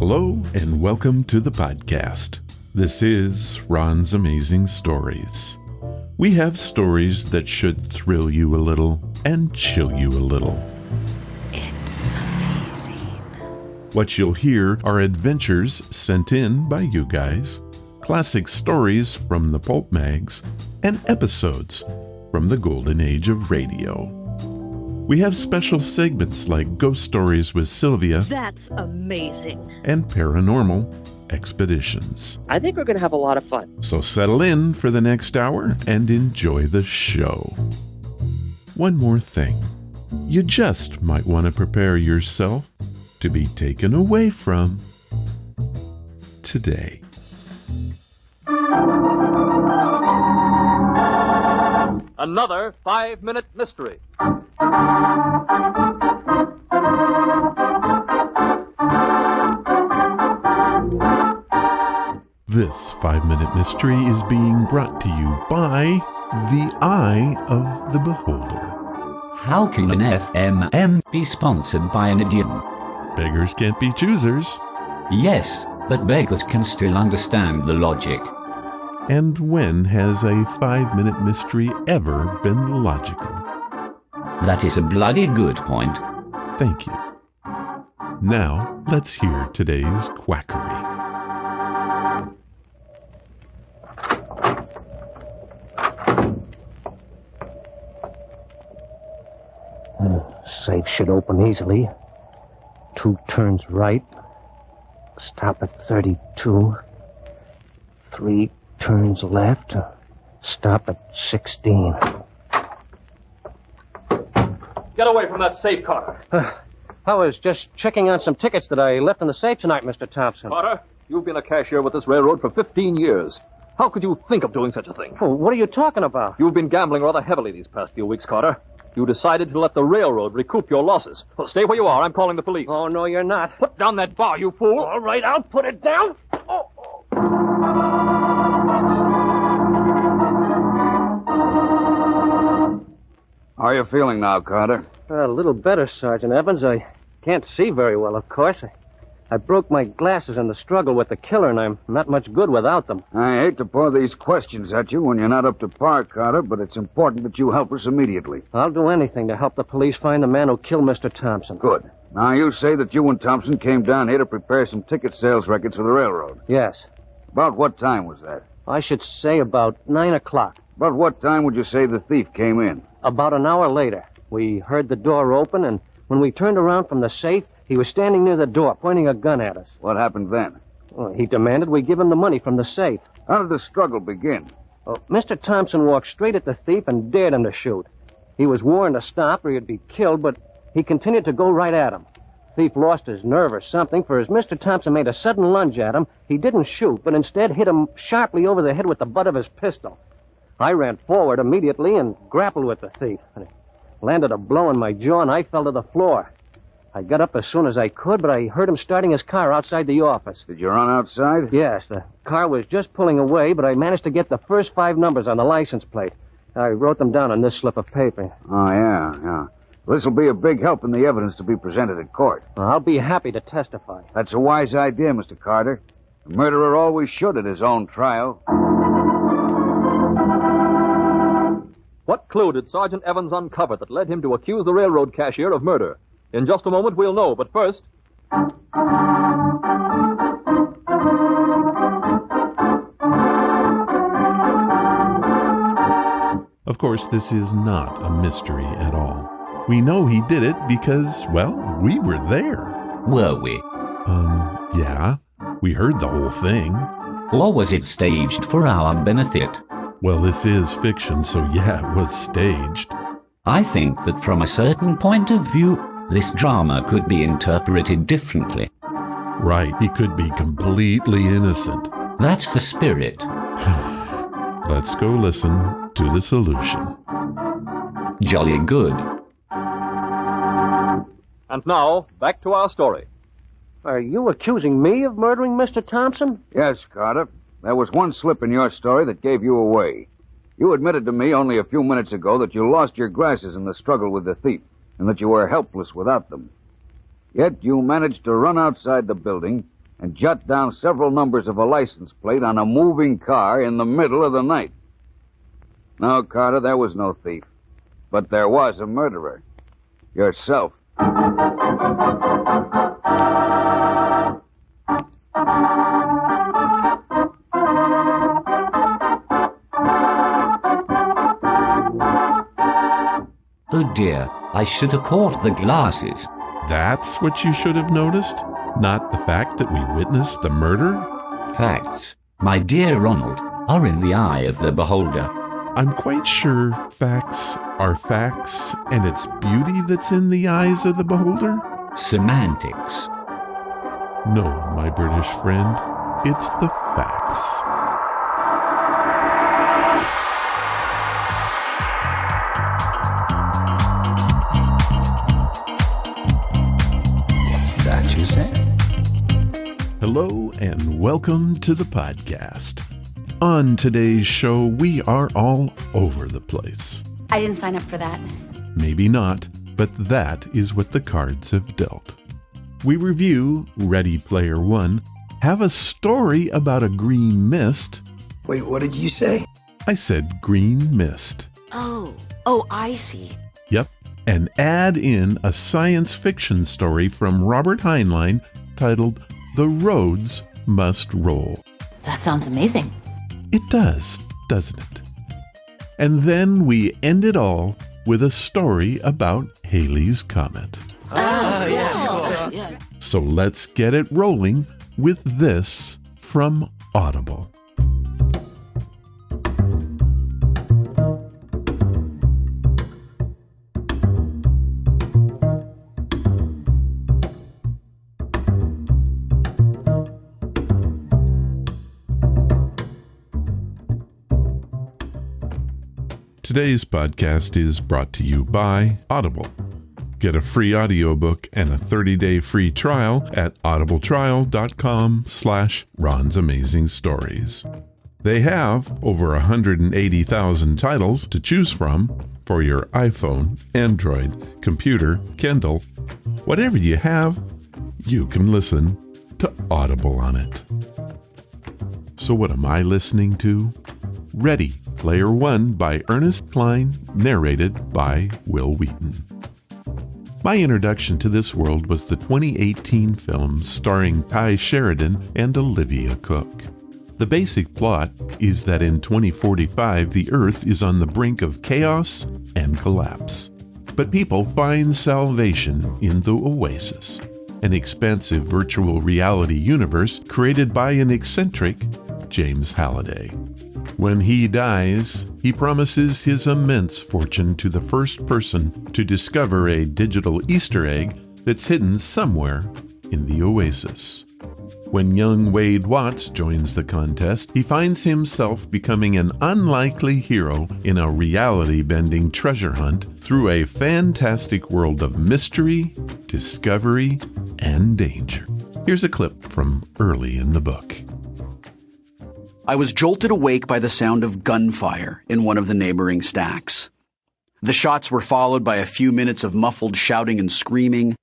Hello and welcome to the podcast. This is Ron's Amazing Stories. We have stories that should thrill you a little and chill you a little. It's amazing. What you'll hear are adventures sent in by you guys, classic stories from the pulp mags, and episodes from the golden age of radio. We have special segments like Ghost Stories with Sylvia. That's amazing. And Paranormal Expeditions. I think we're going to have a lot of fun. So settle in for the next hour and enjoy the show. One more thing. You just might want to prepare yourself to be taken away from today. Another 5-minute mystery. This 5-minute mystery is being brought to you by the Eye of the Beholder. How can an FMM be sponsored by an idiom? Beggars can't be choosers. Yes, but beggars can still understand the logic. And when has a 5-minute mystery ever been logical? That is a bloody good point. Thank you. Now, let's hear today's quackery. Safe should open easily. 2 turns right. Stop at 32. 3 turns left. Stop at 16. Get away from that safe, Carter. I was just checking on some tickets that I left in the safe tonight, Mr. Thompson. Carter, you've been a cashier with this railroad for 15 years. How could you think of doing such a thing? Oh, what are you talking about? You've been gambling rather heavily these past few weeks, Carter. You decided to let the railroad recoup your losses. Well, stay where you are. I'm calling the police. Oh, no, you're not. Put down that bar, you fool. All right, I'll put it down. Oh. How are you feeling now, Carter? A little better, Sergeant Evans. I can't see very well, of course. I broke my glasses in the struggle with the killer, and I'm not much good without them. I hate to pour these questions at you when you're not up to par, Carter, but it's important that you help us immediately. I'll do anything to help the police find the man who killed Mr. Thompson. Good. Now, you say that you and Thompson came down here to prepare some ticket sales records for the railroad. Yes. About what time was that? I should say about 9 o'clock. About what time would you say the thief came in? About an hour later. We heard the door open, and when we turned around from the safe, he was standing near the door, pointing a gun at us. What happened then? Well, he demanded we give him the money from the safe. How did the struggle begin? Mr. Thompson walked straight at the thief and dared him to shoot. He was warned to stop or he'd be killed, but he continued to go right at him. The thief lost his nerve or something, for as Mr. Thompson made a sudden lunge at him, he didn't shoot, but instead hit him sharply over the head with the butt of his pistol. I ran forward immediately and grappled with the thief. And he landed a blow in my jaw, and I fell to the floor. I got up as soon as I could, but I heard him starting his car outside the office. Did you run outside? Yes, the car was just pulling away, but I managed to get the first 5 numbers on the license plate. I wrote them down on this slip of paper. Oh, yeah. This will be a big help in the evidence to be presented at court. I'll be happy to testify. That's a wise idea, Mr. Carter. The murderer always should at his own trial. What clue did Sergeant Evans uncover that led him to accuse the railroad cashier of murder? In just a moment, we'll know, but first... Of course, this is not a mystery at all. We know he did it because, well, we were there. Were we? Yeah. We heard the whole thing. Or was it staged for our benefit? Well, this is fiction, so yeah, it was staged. I think that from a certain point of view, this drama could be interpreted differently. Right, he could be completely innocent. That's the spirit. Let's go listen to the solution. Jolly good. And now, back to our story. Are you accusing me of murdering Mr. Thompson? Yes, Carter. There was one slip in your story that gave you away. You admitted to me only a few minutes ago that you lost your glasses in the struggle with the thief, and that you were helpless without them. Yet you managed to run outside the building, and jot down several numbers of a license plate on a moving car in the middle of the night. No, Carter, there was no thief. But there was a murderer. Yourself. Oh dear, I should have caught the glasses. That's what you should have noticed? Not the fact that we witnessed the murder? Facts, my dear Ronald, are in the eye of the beholder. I'm quite sure facts are facts, and it's beauty that's in the eyes of the beholder? Semantics. No, my British friend, it's the facts. What's that you say? Hello, and welcome to the podcast. On today's show, we are all over the place. I didn't sign up for that. Maybe not, but that is what the cards have dealt. We review Ready Player One, have a story about a green mist. Wait, what did you say? I said green mist. Oh, I see. Yep, and add in a science fiction story from Robert Heinlein titled The Roads Must Roll. That sounds amazing. It does, doesn't it? And then we end it all with a story about Halley's Comet. Yeah. So let's get it rolling with this from Audible. Today's podcast is brought to you by Audible. Get a free audiobook and a 30-day free trial at audibletrial.com/Ron's Amazing Stories. They have over 180,000 titles to choose from for your iPhone, Android, computer, Kindle. Whatever you have, you can listen to Audible on it. So what am I listening to? Ready Player One by Ernest Cline, narrated by Will Wheaton. My introduction to this world was the 2018 film starring Ty Sheridan and Olivia Cooke. The basic plot is that in 2045 the Earth is on the brink of chaos and collapse. But people find salvation in the Oasis, an expansive virtual reality universe created by an eccentric James Halliday. When he dies, he promises his immense fortune to the first person to discover a digital Easter egg that's hidden somewhere in the Oasis. When young Wade Watts joins the contest, he finds himself becoming an unlikely hero in a reality-bending treasure hunt through a fantastic world of mystery, discovery, and danger. Here's a clip from early in the book. I was jolted awake by the sound of gunfire in one of the neighboring stacks. The shots were followed by a few minutes of muffled shouting and screaming,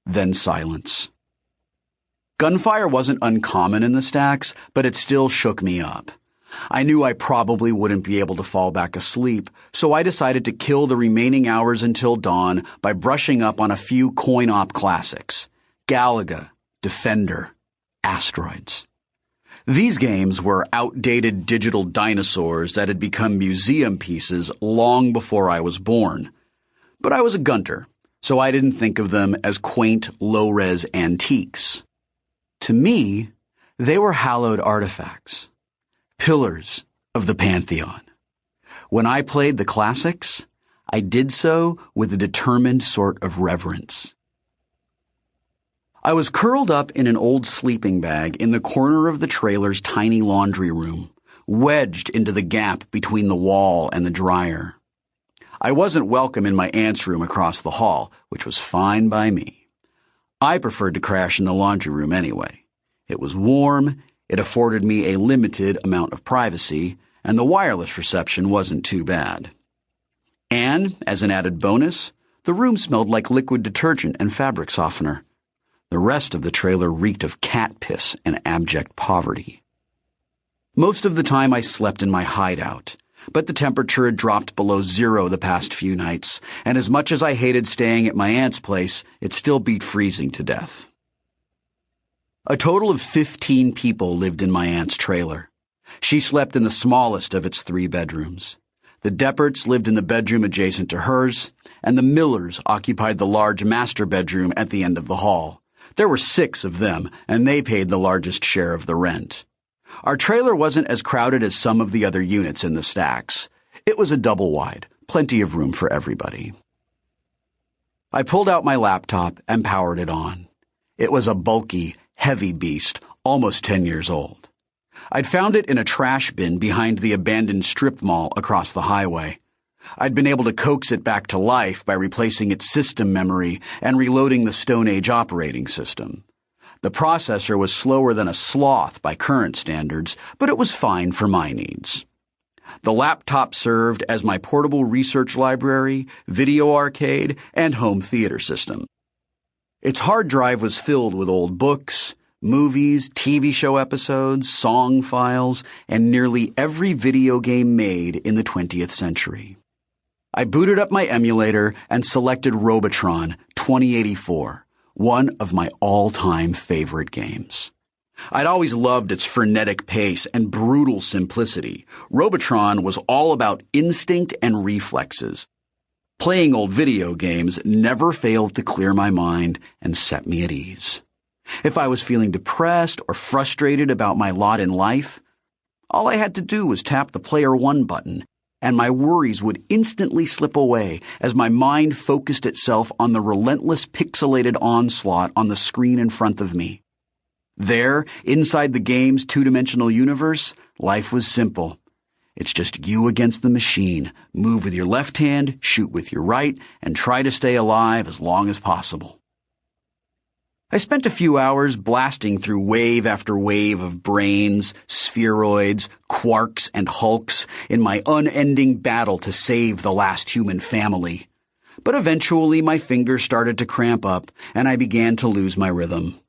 then silence. Gunfire wasn't uncommon in the stacks, but it still shook me up. I knew I probably wouldn't be able to fall back asleep, so I decided to kill the remaining hours until dawn by brushing up on a few coin-op classics: Galaga, Defender, Asteroids. These games were outdated digital dinosaurs that had become museum pieces long before I was born. But I was a gunter, so I didn't think of them as quaint, low-res antiques. To me, they were hallowed artifacts, pillars of the pantheon. When I played the classics, I did so with a determined sort of reverence. I was curled up in an old sleeping bag in the corner of the trailer's tiny laundry room, wedged into the gap between the wall and the dryer. I wasn't welcome in my aunt's room across the hall, which was fine by me. I preferred to crash in the laundry room anyway. It was warm, it afforded me a limited amount of privacy, and the wireless reception wasn't too bad. And, as an added bonus, the room smelled like liquid detergent and fabric softener. The rest of the trailer reeked of cat piss and abject poverty. Most of the time I slept in my hideout, but the temperature had dropped below 0 the past few nights, and as much as I hated staying at my aunt's place, it still beat freezing to death. A total of 15 people lived in my aunt's trailer. She slept in the smallest of its 3 bedrooms. The Depperts lived in the bedroom adjacent to hers, and the Millers occupied the large master bedroom at the end of the hall. There were 6 of them, and they paid the largest share of the rent. Our trailer wasn't as crowded as some of the other units in the stacks. It was a double-wide, plenty of room for everybody. I pulled out my laptop and powered it on. It was a bulky, heavy beast, almost 10 years old. I'd found it in a trash bin behind the abandoned strip mall across the highway. I'd been able to coax it back to life by replacing its system memory and reloading the Stone Age operating system. The processor was slower than a sloth by current standards, but it was fine for my needs. The laptop served as my portable research library, video arcade, and home theater system. Its hard drive was filled with old books, movies, TV show episodes, song files, and nearly every video game made in the 20th century. I booted up my emulator and selected Robotron 2084, one of my all-time favorite games. I'd always loved its frenetic pace and brutal simplicity. Robotron was all about instinct and reflexes. Playing old video games never failed to clear my mind and set me at ease. If I was feeling depressed or frustrated about my lot in life, all I had to do was tap the Player 1 button, and my worries would instantly slip away as my mind focused itself on the relentless pixelated onslaught on the screen in front of me. There, inside the game's two-dimensional universe, life was simple. It's just you against the machine. Move with your left hand, shoot with your right, and try to stay alive as long as possible. I spent a few hours blasting through wave after wave of brains, spheroids, quarks, and hulks in my unending battle to save the last human family. But eventually my fingers started to cramp up, and I began to lose my rhythm.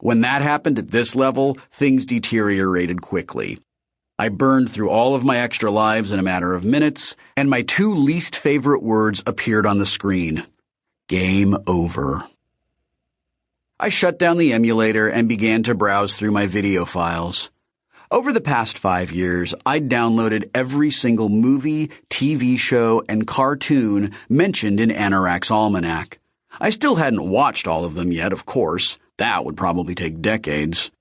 When that happened at this level, things deteriorated quickly. I burned through all of my extra lives in a matter of minutes, and my 2 least favorite words appeared on the screen. Game over. I shut down the emulator and began to browse through my video files. Over the past 5 years, I'd downloaded every single movie, TV show, and cartoon mentioned in Anorak's Almanac. I still hadn't watched all of them yet, of course. That would probably take decades.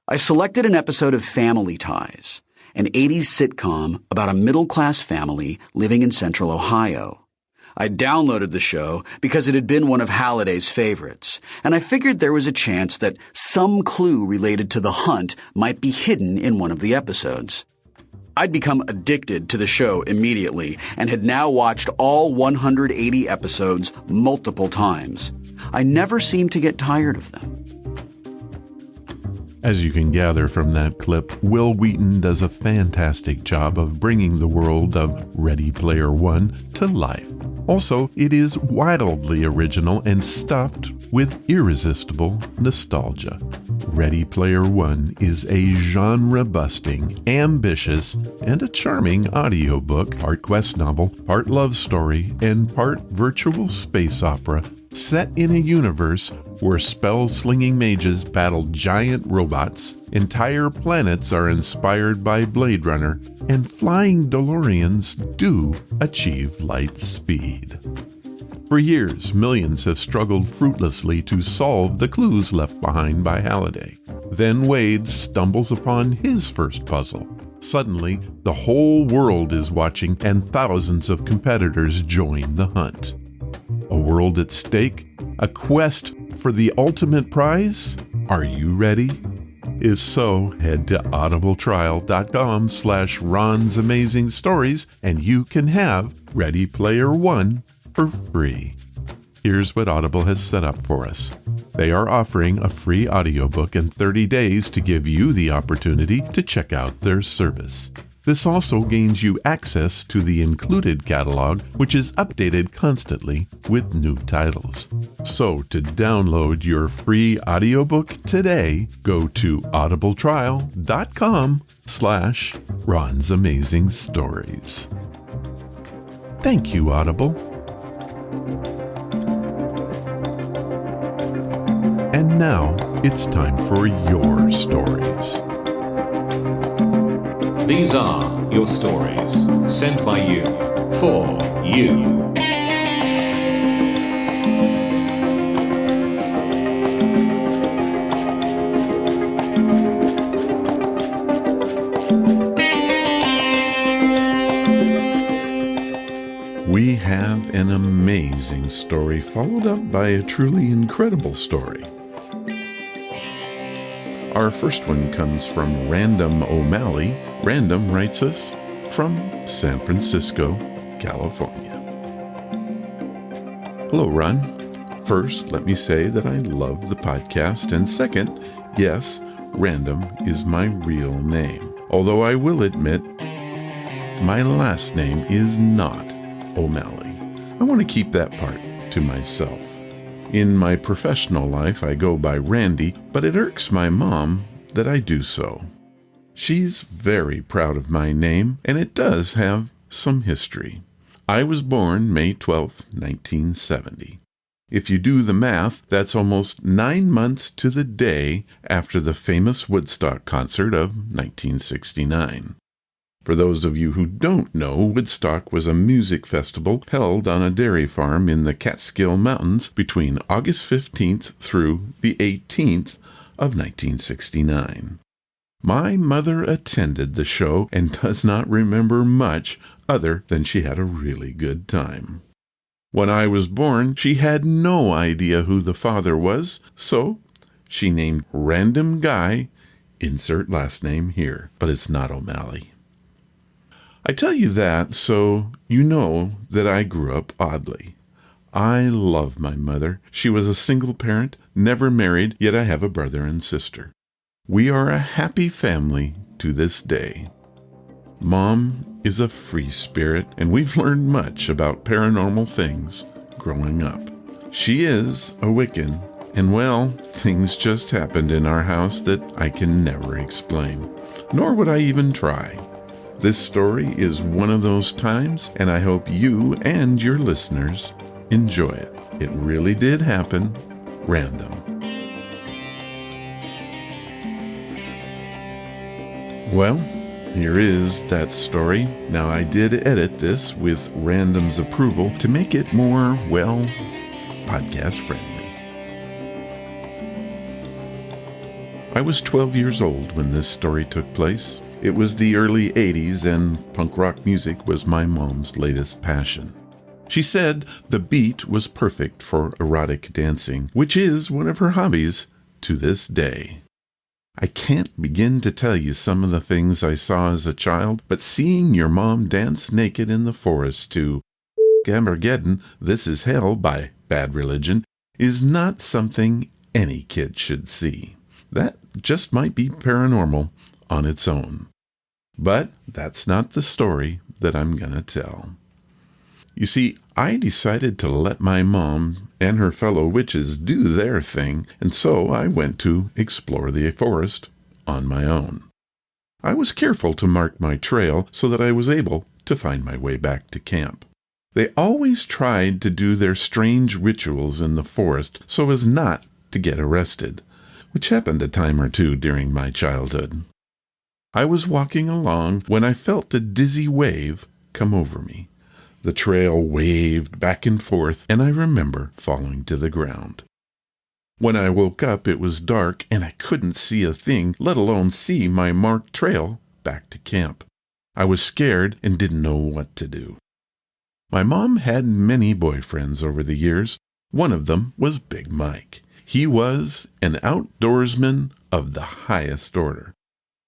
I selected an episode of Family Ties, an 80s sitcom about a middle-class family living in central Ohio. I downloaded the show because it had been one of Halliday's favorites, and I figured there was a chance that some clue related to the hunt might be hidden in one of the episodes. I'd become addicted to the show immediately and had now watched all 180 episodes multiple times. I never seemed to get tired of them. As you can gather from that clip, Will Wheaton does a fantastic job of bringing the world of Ready Player One to life. Also, it is wildly original and stuffed with irresistible nostalgia. Ready Player One is a genre-busting, ambitious, and a charming audiobook, part quest novel, part love story, and part virtual space opera set in a universe where spell-slinging mages battle giant robots, entire planets are inspired by Blade Runner, and flying DeLoreans do achieve light speed. For years, millions have struggled fruitlessly to solve the clues left behind by Halliday. Then Wade stumbles upon his first puzzle. Suddenly, the whole world is watching and thousands of competitors join the hunt. A world at stake? A quest for the ultimate prize? Are you ready? If so, head to audibletrial.com/Ron's Amazing Stories and you can have Ready Player One for free. Here's what Audible has set up for us. They are offering a free audiobook and 30 days to give you the opportunity to check out their service. This also gains you access to the included catalog, which is updated constantly with new titles. So to download your free audiobook today, go to audibletrial.com/Ron's Amazing Stories. Thank you, Audible. And now it's time for your stories. These are your stories, sent by you, for you. We have an amazing story followed up by a truly incredible story. Our first one comes from Random O'Malley. Random writes us from San Francisco, California. Hello, Ron. First, let me say that I love the podcast, and second, yes, Random is my real name. Although I will admit, my last name is not O'Malley. I want to keep that part to myself. In my professional life, I go by Randy, but it irks my mom that I do so. She's very proud of my name, and it does have some history. I was born May 12, 1970. If you do the math, that's almost 9 months to the day after the famous Woodstock concert of 1969. For those of you who don't know, Woodstock was a music festival held on a dairy farm in the Catskill Mountains between August 15th through the 18th of 1969. My mother attended the show and does not remember much other than she had a really good time. When I was born, she had no idea who the father was, so she named Random Guy, insert last name here, but it's not O'Malley. I tell you that so you know that I grew up oddly. I love my mother. She was a single parent, never married, yet I have a brother and sister. We are a happy family to this day. Mom is a free spirit, and we've learned much about paranormal things growing up. She is a Wiccan, and well, things just happened in our house that I can never explain, nor would I even try. This story is one of those times, and I hope you and your listeners enjoy it. It really did happen. Random. Well, here is that story. Now, I did edit this with Random's approval to make it more, well, podcast friendly. I was 12 years old when this story took place. It was the early 80s, and punk rock music was my mom's latest passion. She said the beat was perfect for erotic dancing, which is one of her hobbies to this day. I can't begin to tell you some of the things I saw as a child, but seeing your mom dance naked in the forest to Armageddon, This Is Hell by Bad Religion is not something any kid should see. That just might be paranormal on its own. But that's not the story that I'm going to tell. You see, I decided to let my mom and her fellow witches do their thing, and so I went to explore the forest on my own. I was careful to mark my trail so that I was able to find my way back to camp. They always tried to do their strange rituals in the forest so as not to get arrested, which happened a time or two during my childhood. I was walking along when I felt a dizzy wave come over me. The trail waved back and forth, and I remember falling to the ground. When I woke up, it was dark, and I couldn't see a thing, let alone see my marked trail back to camp. I was scared and didn't know what to do. My mom had many boyfriends over the years. One of them was Big Mike. He was an outdoorsman of the highest order.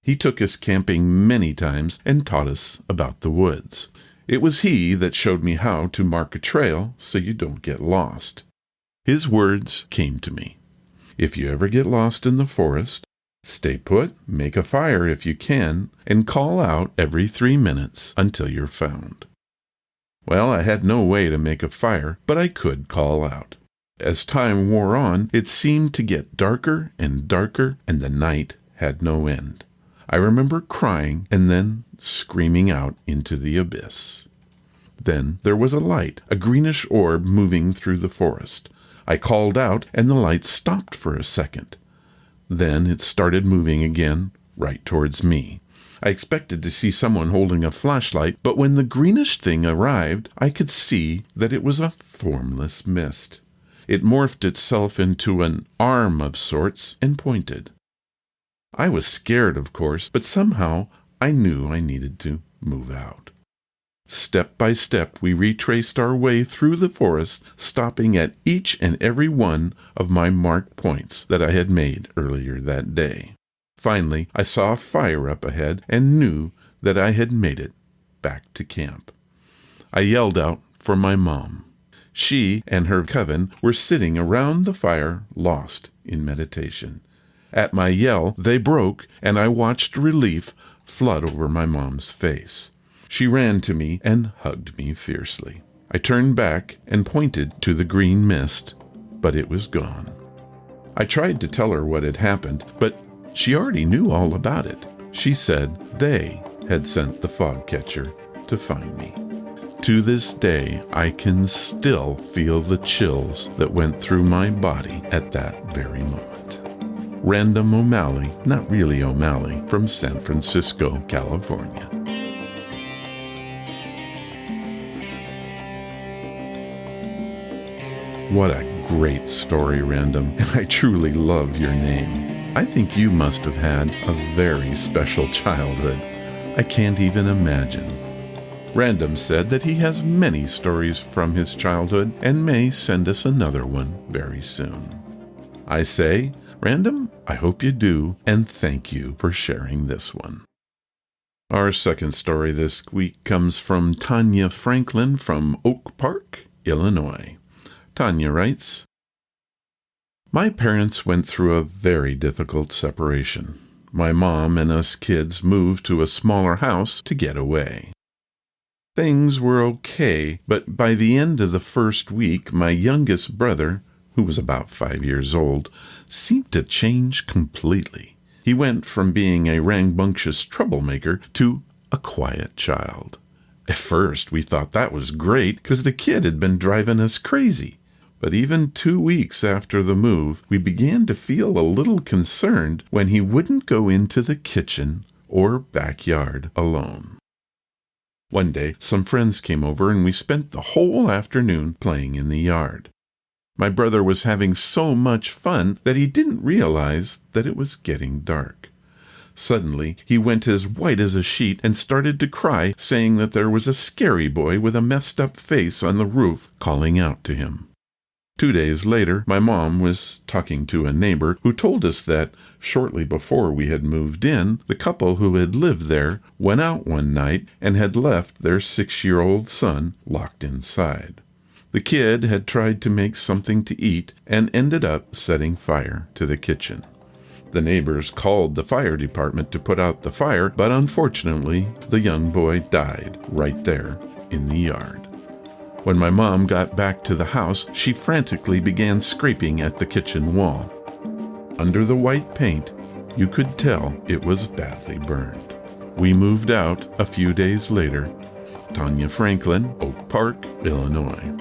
He took us camping many times and taught us about the woods. It was he that showed me how to mark a trail so you don't get lost. His words came to me. If you ever get lost in the forest, Stay put, make a fire if you can, and call out every 3 minutes until you're found. Well, I had no way to make a fire, but I could call out. As time wore on, it seemed to get darker and darker, and the night had no end. I remember crying and then screaming out into the abyss. Then there was a light, a greenish orb moving through the forest. I called out, and the light stopped for a second. Then it started moving again, right towards me. I expected to see someone holding a flashlight, but when the greenish thing arrived, I could see that it was a formless mist. It morphed itself into an arm of sorts and pointed. I was scared, of course, but somehow I knew I needed to move out. Step by step, we retraced our way through the forest, stopping at each and every one of my marked points that I had made earlier that day. Finally, I saw a fire up ahead and knew that I had made it back to camp. I yelled out for my mom. She and her coven were sitting around the fire, lost in meditation. At my yell, they broke, and I watched relief flood over my mom's face. She ran to me and hugged me fiercely. I turned back and pointed to the green mist, but it was gone. I tried to tell her what had happened, but she already knew all about it. She said they had sent the fog catcher to find me. To this day, I can still feel the chills that went through my body at that very moment. Random O'Malley, not really O'Malley, from San Francisco, California. What a great story, Random, and I truly love your name. I think you must have had a very special childhood. I can't even imagine. Random said that he has many stories from his childhood and may send us another one very soon. I say, Random, I hope you do, and thank you for sharing this one. Our second story this week comes from Tanya Franklin from Oak Park, Illinois. Tanya writes, My parents went through a very difficult separation. My mom and us kids moved to a smaller house to get away. Things were okay, but by the end of the first week, my youngest brother, who was about 5 years old, seemed to change completely. He went from being a rambunctious troublemaker to a quiet child. At first, we thought that was great because the kid had been driving us crazy. But even 2 weeks after the move, we began to feel a little concerned when he wouldn't go into the kitchen or backyard alone. One day, some friends came over and we spent the whole afternoon playing in the yard. My brother was having so much fun that he didn't realize that it was getting dark. Suddenly, he went as white as a sheet and started to cry, saying that there was a scary boy with a messed up face on the roof calling out to him. 2 days later, my mom was talking to a neighbor who told us that, shortly before we had moved in, the couple who had lived there went out one night and had left their 6-year-old son locked inside. The kid had tried to make something to eat and ended up setting fire to the kitchen. The neighbors called the fire department to put out the fire, but unfortunately, the young boy died right there in the yard. When my mom got back to the house, she frantically began scraping at the kitchen wall. Under the white paint, you could tell it was badly burned. We moved out a few days later. Tanya Franklin, Oak Park, Illinois.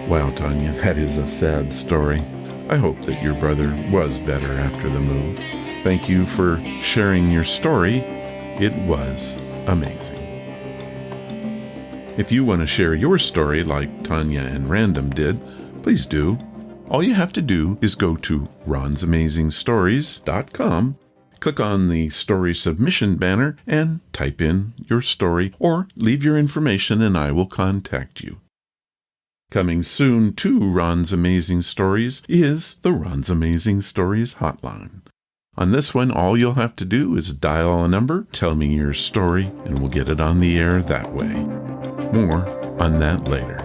Wow, Tanya, that is a sad story. I hope that your brother was better after the move. Thank you for sharing your story. It was amazing. If you want to share your story like Tanya and Random did, please do. All you have to do is go to ronsamazingstories.com, click on the story submission banner, and type in your story or leave your information and I will contact you. Coming soon to Ron's Amazing Stories is the Ron's Amazing Stories hotline. On this one, all you'll have to do is dial a number, tell me your story, and we'll get it on the air that way. More on that later.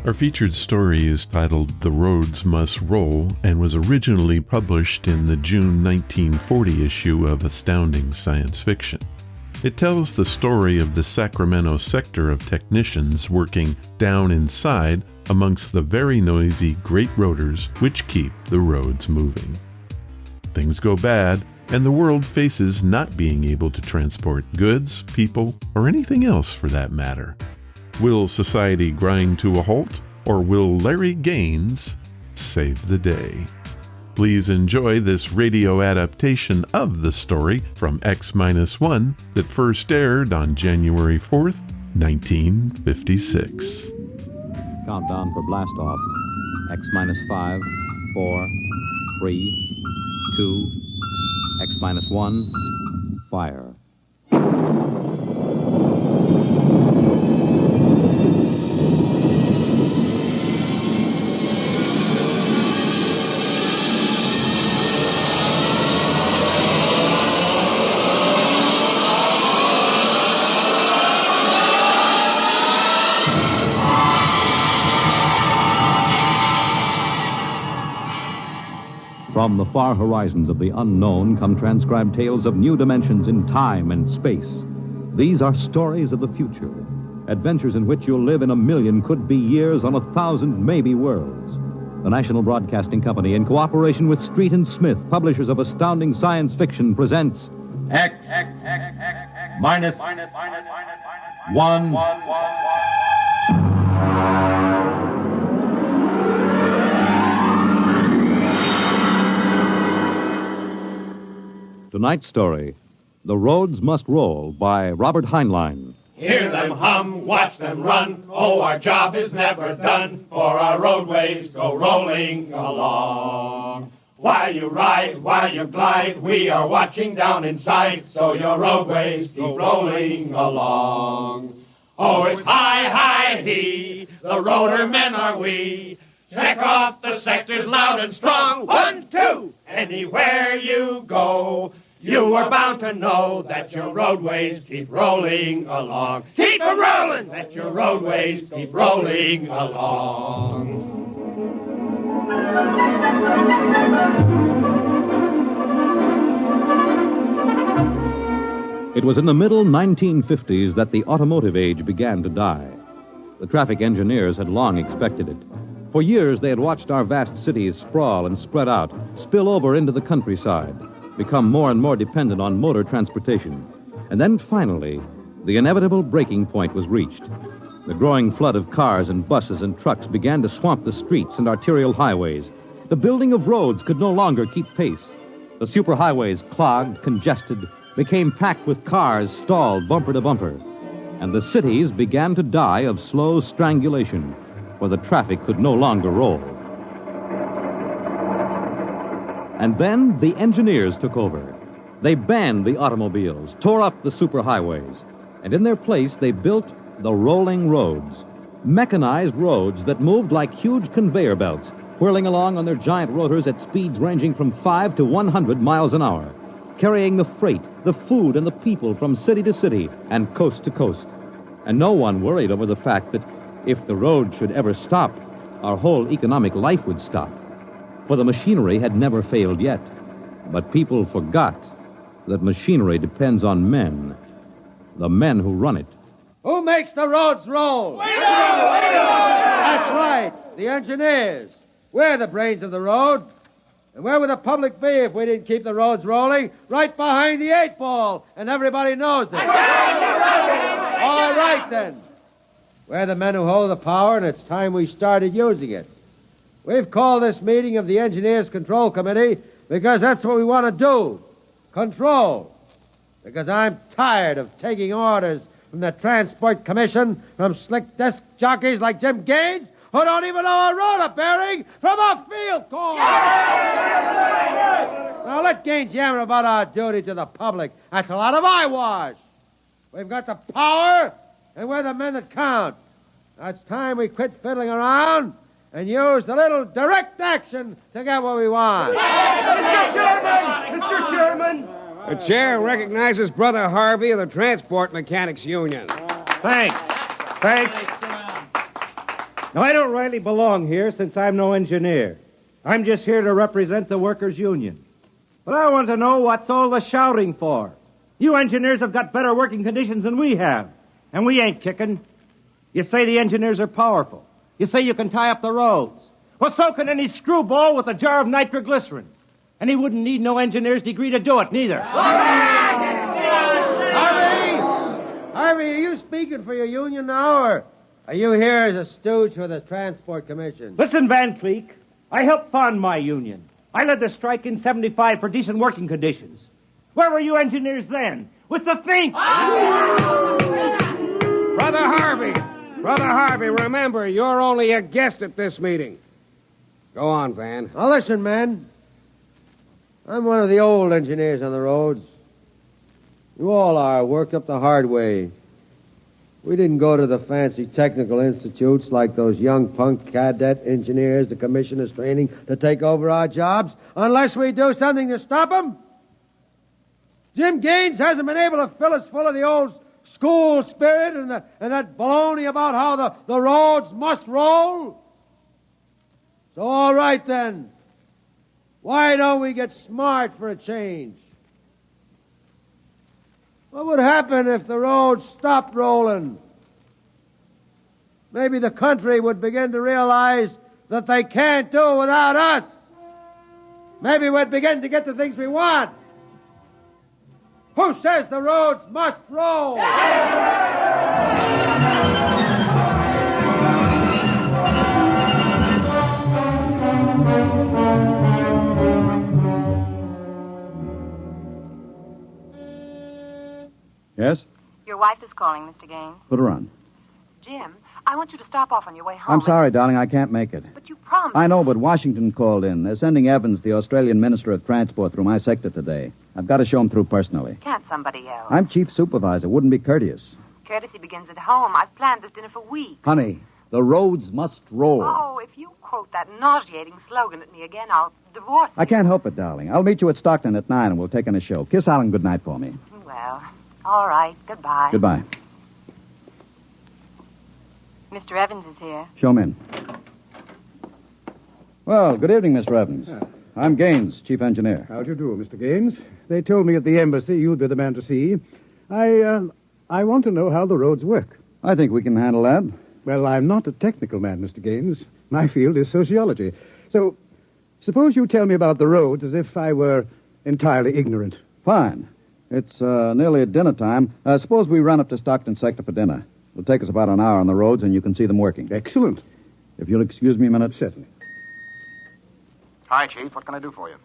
Our featured story is titled The Roads Must Roll and was originally published in the June 1940 issue of Astounding Science Fiction. It tells the story of the Sacramento sector of technicians working down inside amongst the very noisy great rotors which keep the roads moving. Things go bad, and the world faces not being able to transport goods, people, or anything else for that matter. Will society grind to a halt, or will Larry Gaines save the day? Please enjoy this radio adaptation of the story from X-1 that first aired on January 4th, 1956. Countdown for blast off. X-5, 4, 3, 2, X-1, fire. From the far horizons of the unknown come transcribed tales of new dimensions in time and space. These are stories of the future, adventures in which you'll live in a million could-be years on 1,000 maybe worlds. The National Broadcasting Company, in cooperation with Street and Smith, publishers of Astounding Science Fiction, presents X minus 1. Tonight's story, The Roads Must Roll, by Robert Heinlein. Hear them hum, watch them run. Oh, our job is never done, for our roadways go rolling along. While you ride, while you glide, we are watching down inside, so your roadways keep rolling along. Oh, it's hi, hi, he, the rotor men are we. Check off the sectors loud and strong. 1, 2, anywhere you go. You are bound to know that your roadways keep rolling along. Keep it rolling! That your roadways keep rolling along. It was in the middle 1950s that the automotive age began to die. The traffic engineers had long expected it. For years, they had watched our vast cities sprawl and spread out, spill over into the countryside, become more and more dependent on motor transportation. And then finally, the inevitable breaking point was reached. The growing flood of cars and buses and trucks began to swamp the streets and arterial highways. The building of roads could no longer keep pace. The superhighways, clogged, congested, became packed with cars stalled bumper to bumper. And the cities began to die of slow strangulation, for the traffic could no longer roll. And then the engineers took over. They banned the automobiles, tore up the superhighways, and in their place they built the rolling roads, mechanized roads that moved like huge conveyor belts, whirling along on their giant rotors at speeds ranging from 5 to 100 miles an hour, carrying the freight, the food, and the people from city to city and coast to coast. And no one worried over the fact that if the road should ever stop, our whole economic life would stop. For the machinery had never failed yet. But people forgot that machinery depends on men, the men who run it. Who makes the roads roll? We do! That's right, the engineers. We're the brains of the road. And where would the public be if we didn't keep the roads rolling? Right behind the 8 ball, and everybody knows it. All right, then. We're the men who hold the power, and it's time we started using it. We've called this meeting of the Engineers Control Committee because that's what we want to do. Control. Because I'm tired of taking orders from the Transport Commission, from slick desk jockeys like Jim Gaines, who don't even know a rotor bearing from a field corn. Now let Gaines yammer about our duty to the public. That's a lot of eyewash. We've got the power, and we're the men that count. Now it's time we quit fiddling around and use a little direct action to get what we want. Mr. Chairman! Mr. Chairman! The chair recognizes Brother Harvey of the Transport Mechanics Union. Thanks. Now, I don't rightly belong here since I'm no engineer. I'm just here to represent the workers' union. But I want to know what's all the shouting for. You engineers have got better working conditions than we have, and we ain't kicking. You say the engineers are powerful. You say you can tie up the roads. Well, so can any screwball with a jar of nitroglycerin. And he wouldn't need no engineer's degree to do it, neither. Harvey, are you speaking for your union now, or are you here as a stooge for the Transport Commission? Listen, Van Cleek, I helped fund my union. I led the strike in 75 for decent working conditions. Where were you engineers then? With the Finks! Brother Harvey, remember, you're only a guest at this meeting. Go on, Van. Now listen, man. I'm one of the old engineers on the roads. You all are, worked up the hard way. We didn't go to the fancy technical institutes like those young punk cadet engineers the commission is training to take over our jobs unless we do something to stop them. Jim Gaines hasn't been able to fill us full of the old school spirit and that baloney about how the roads must roll. So all right then. Why don't we get smart for a change? What would happen if the roads stopped rolling? Maybe the country would begin to realize that they can't do it without us. Maybe we'd begin to get the things we want. Who says the roads must roll? Yes? Your wife is calling, Mr. Gaines. Put her on. Jim, I want you to stop off on your way home. I'm sorry, darling, I can't make it. But you promised. I know, but Washington called in. They're sending Evans, the Australian Minister of Transport, through my sector today. I've got to show him through personally. Can't somebody else? I'm chief supervisor. Wouldn't be courteous. Courtesy begins at home. I've planned this dinner for weeks. Honey, the roads must roll. Oh, if you quote that nauseating slogan at me again, I'll divorce you. I can't help it, darling. I'll meet you at Stockton at 9 and we'll take in a show. Kiss Alan goodnight for me. Well, all right. Goodbye. Goodbye. Mr. Evans is here. Show him in. Well, good evening, Mr. Evans. I'm Gaines, chief engineer. How do you do, Mr. Gaines? They told me at the embassy you'd be the man to see. I want to know how the roads work. I think we can handle that. Well, I'm not a technical man, Mr. Gaines. My field is sociology. So, suppose you tell me about the roads as if I were entirely ignorant. Fine. It's nearly at dinner time. Suppose we run up to Stockton sector for dinner. It'll take us about an hour on the roads, and you can see them working. Excellent. If you'll excuse me a minute. Certainly. Hi, Chief. What can I do for you?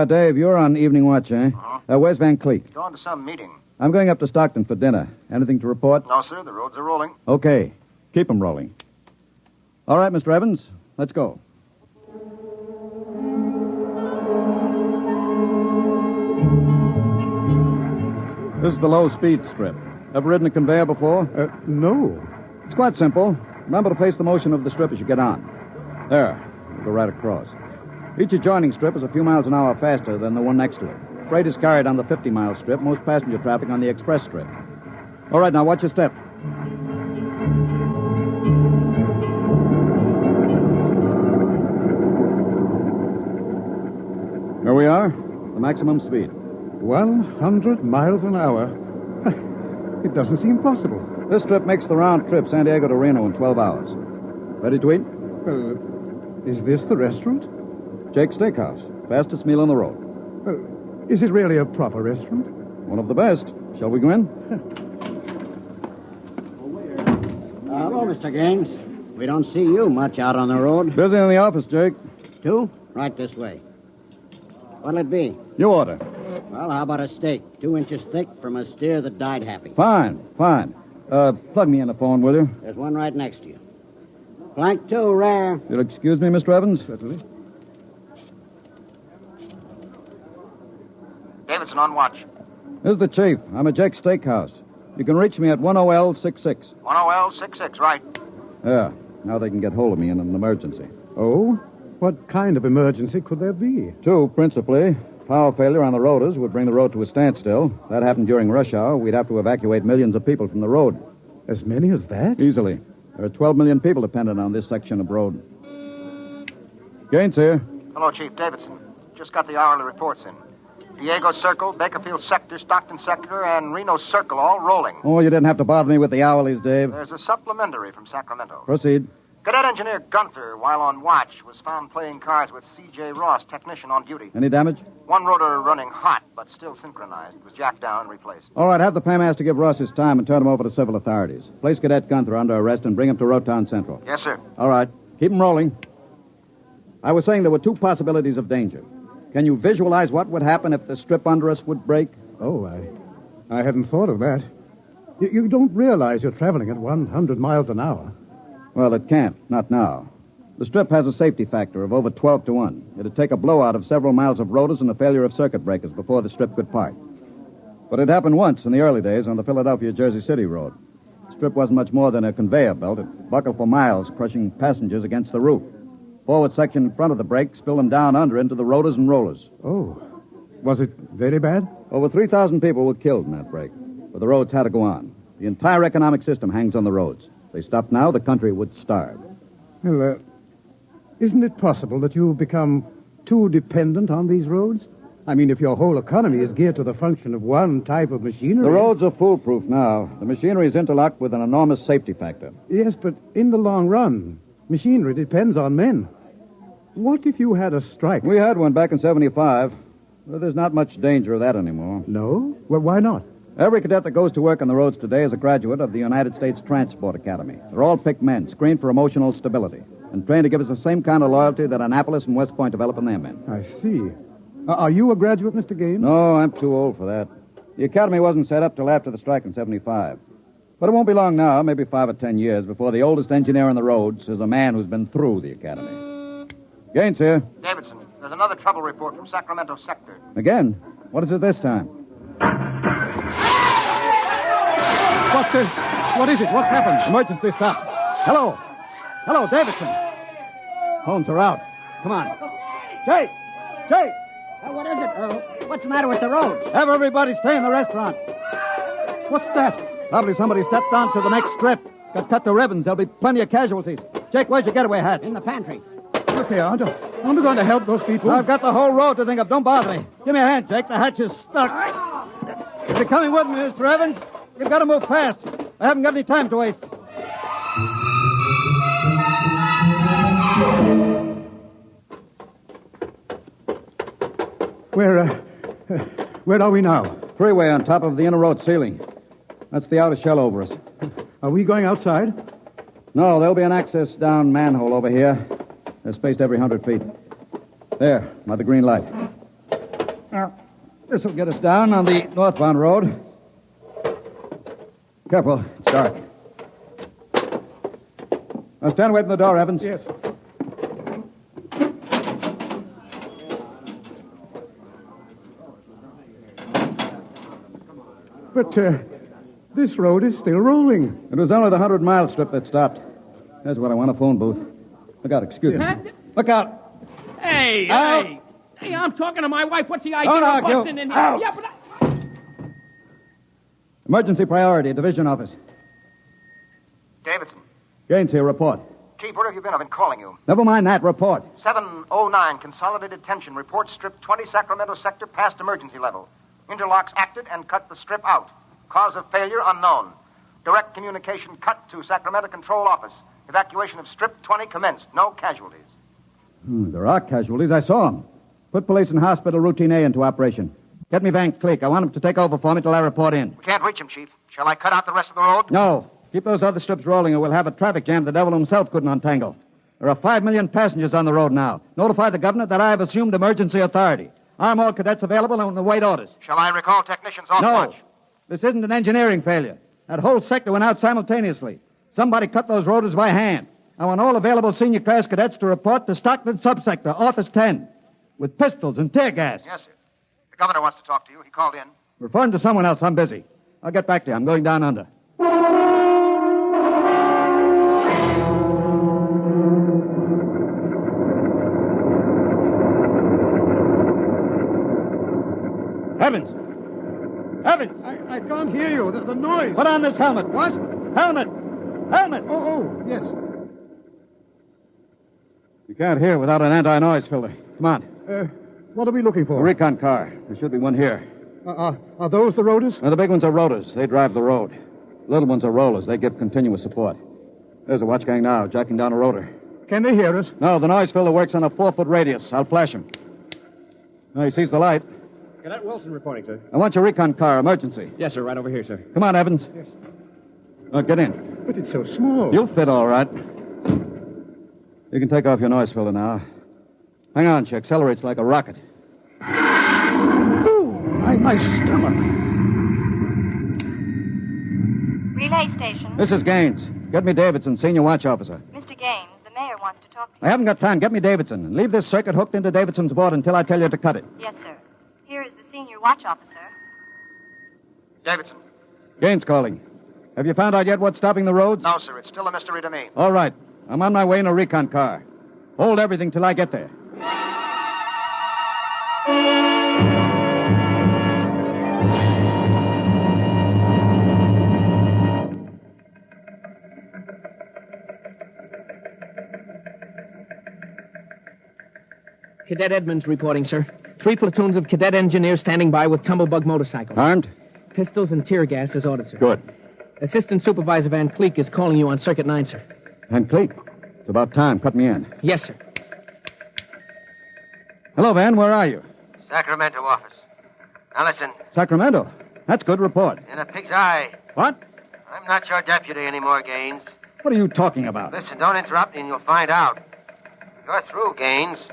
Dave, you're on evening watch, eh? Uh-huh. Where's Van Cleek? Going to some meeting. I'm going up to Stockton for dinner. Anything to report? No, sir. The roads are rolling. Okay. Keep them rolling. All right, Mr. Evans. Let's go. This is the low-speed strip. Ever ridden a conveyor before? No. It's quite simple. Remember to pace the motion of the strip as you get on. There. We'll go right across. Each adjoining strip is a few miles an hour faster than the one next to it. Freight is carried on the 50-mile strip, most passenger traffic on the express strip. All right, now watch your step. Here we are, the maximum speed. 100 miles an hour. It doesn't seem possible. This trip makes the round trip San Diego to Reno in 12 hours. Ready to eat? Well, is this the restaurant? Jake's Steakhouse. Fastest meal on the road. Is it really a proper restaurant? One of the best. Shall we go in? Hello, Mr. Gaines. We don't see you much out on the road. Busy in the office, Jake. Two? Right this way. What'll it be? You order. Well, how about a steak? 2 inches thick from a steer that died happy. Fine. Plug me in the phone, will you? There's one right next to you. Flank 2, rare. You'll excuse me, Mr. Evans? Certainly. Davidson on watch. This is the chief. I'm at Jake's Steakhouse. You can reach me at 10L66. 10L66, right. Yeah. Now they can get hold of me in an emergency. Oh? What kind of emergency could there be? 2, principally. Power failure on the rotors would bring the road to a standstill. That happened during rush hour. We'd have to evacuate millions of people from the road. As many as that? Easily. There are 12 million people dependent on this section of road. Gaines here. Hello, Chief Davidson. Just got the hourly reports in. Diego Circle, Bakerfield Sector, Stockton Sector, and Reno Circle all rolling. Oh, you didn't have to bother me with the hourlies, Dave. There's a supplementary from Sacramento. Proceed. Cadet Engineer Gunther, while on watch, was found playing cards with C.J. Ross, technician on duty. Any damage? One rotor running hot, but still synchronized. It was jacked down and replaced. All right, have the paymaster give Ross his time and turn him over to civil authorities. Place Cadet Gunther under arrest and bring him to Rotown Central. Yes, sir. All right. Keep him rolling. I was saying there were two possibilities of danger. Can you visualize what would happen if the strip under us would break? Oh, I hadn't thought of that. You don't realize you're traveling at 100 miles an hour. Well, it can't. Not now. The strip has a safety factor of over 12 to 1. It'd take a blowout of several miles of rotors and a failure of circuit breakers before the strip could part. But it happened once in the early days on the Philadelphia-Jersey City road. The strip wasn't much more than a conveyor belt. It buckled for miles, crushing passengers against the roof. Forward section in front of the brake spilled them down under into the rotors and rollers. Oh. Was it very bad? Over 3,000 people were killed in that break. But the roads had to go on. The entire economic system hangs on the roads. If they stopped now, the country would starve. Well, isn't it possible that you've become too dependent on these roads? I mean, if your whole economy is geared to the function of one type of machinery... The roads are foolproof now. The machinery is interlocked with an enormous safety factor. Yes, but in the long run, machinery depends on men. What if you had a strike? We had one back in 75. Well, there's not much danger of that anymore. No? Well, why not? Every cadet that goes to work on the roads today is a graduate of the United States Transport Academy. They're all picked men, screened for emotional stability, and trained to give us the same kind of loyalty that Annapolis and West Point develop in their men. I see. Are you a graduate, Mr. Gaines? No, I'm too old for that. The academy wasn't set up till after the strike in 75. But it won't be long now, maybe 5 or 10 years, before the oldest engineer on the roads is a man who's been through the academy. Gaines here. Davidson, there's another trouble report from Sacramento Sector. Again? What is it this time? What is it? What happened? Emergency stop. Hello. Hello, Davidson. Phones are out. Come on. Jake! Jake! What is it? What's the matter with the roads? Have everybody stay in the restaurant. What's that? Probably somebody stepped onto the next strip. Got cut to ribbons. There'll be plenty of casualties. Jake, where's your getaway hat? In the pantry. Look here, aren't we going to help those people? I've got the whole road to think of. Don't bother me. Give me a hand, Jake. The hatch is stuck. If you're coming with me, Mr. Evans, you've got to move fast. I haven't got any time to waste. Where are we now? Freeway on top of the inner road ceiling. That's the outer shell over us. Are we going outside? No, there'll be an access down manhole over here. They're spaced every 100 feet. There, by the green light. Now, this will get us down on the northbound road. Careful, it's dark. Now stand away from the door, Evans. Yes. But this road is still rolling. It was only the 100-mile strip that stopped. That's what I want, a phone booth. Look out, excuse me. Look out. Hey, out. Hey, I'm talking to my wife. What's the idea Don't of argue. busting in here? Out. Yeah, but Emergency priority, division office. Davidson. Gaines here, report. Chief, where have you been? I've been calling you. Never mind that, report. 709, consolidated tension. Report strip 20, Sacramento Sector, past emergency level. Interlocks acted and cut the strip out. Cause of failure unknown. Direct communication cut to Sacramento Control Office. Evacuation of strip 20 commenced. No casualties. There are casualties. I saw them. Put police and hospital routine A into operation. Get me Van Cleek. I want him to take over for me till I report in. We can't reach him, Chief. Shall I cut out the rest of the road? No. Keep those other strips rolling or we'll have a traffic jam the devil himself couldn't untangle. There are 5 million passengers on the road now. Notify the governor that I have assumed emergency authority. Arm all cadets available and await orders. Shall I recall technicians off watch? No. This isn't an engineering failure. That whole sector went out simultaneously. Somebody cut those rotors by hand. I want all available senior class cadets to report to Stockton Subsector, Office 10, with pistols and tear gas. Yes, sir. The governor wants to talk to you. He called in. Refer him to someone else. I'm busy. I'll get back to you. I'm going down under. Evans! Evans! I can't hear you. The noise. Put on this helmet. What? Helmet! Helmet! Oh, yes. You can't hear without an anti-noise filter. Come on. What are we looking A for? recon car. There should be one here. Are those the rotors? Now, the big ones are rotors. They drive the road. Little ones are rollers. They give continuous support. There's a watch gang now, jacking down a rotor. Can they hear us? No, the noise filter works on a 4-foot radius. I'll flash him. Oh, he sees the light. Cadet Wilson reporting, sir. I want your recon car, emergency. Yes, sir, right over here, sir. Come on, Evans. Yes. Get in. But it's so small. You'll fit all right. You can take off your noise filter now. Hang on, she accelerates like a rocket. Oh, my stomach. Relay station. This is Gaines. Get me Davidson, senior watch officer. Mr. Gaines, the mayor wants to talk to you. I haven't got time. Get me Davidson. And leave this circuit hooked into Davidson's board until I tell you to cut it. Yes, sir. Here is the senior watch officer. Davidson. Gaines calling. Have you found out yet what's stopping the roads? No, sir. It's still a mystery to me. All right. I'm on my way in a recon car. Hold everything till I get there. Cadet Edmonds reporting, sir. 3 platoons of cadet engineers standing by with tumblebug motorcycles. Armed? Pistols and tear gas as ordered, sir. Good. Assistant Supervisor Van Cleek is calling you on Circuit 9, sir. Van Cleek. It's about time. Cut me in. Yes, sir. Hello, Van. Where are you? Sacramento office. Now listen, Sacramento. That's good. Report. in a pig's eye. What? I'm not your deputy anymore, Gaines. What are you talking about? Listen, don't interrupt me and you'll find out. You're through, Gaines.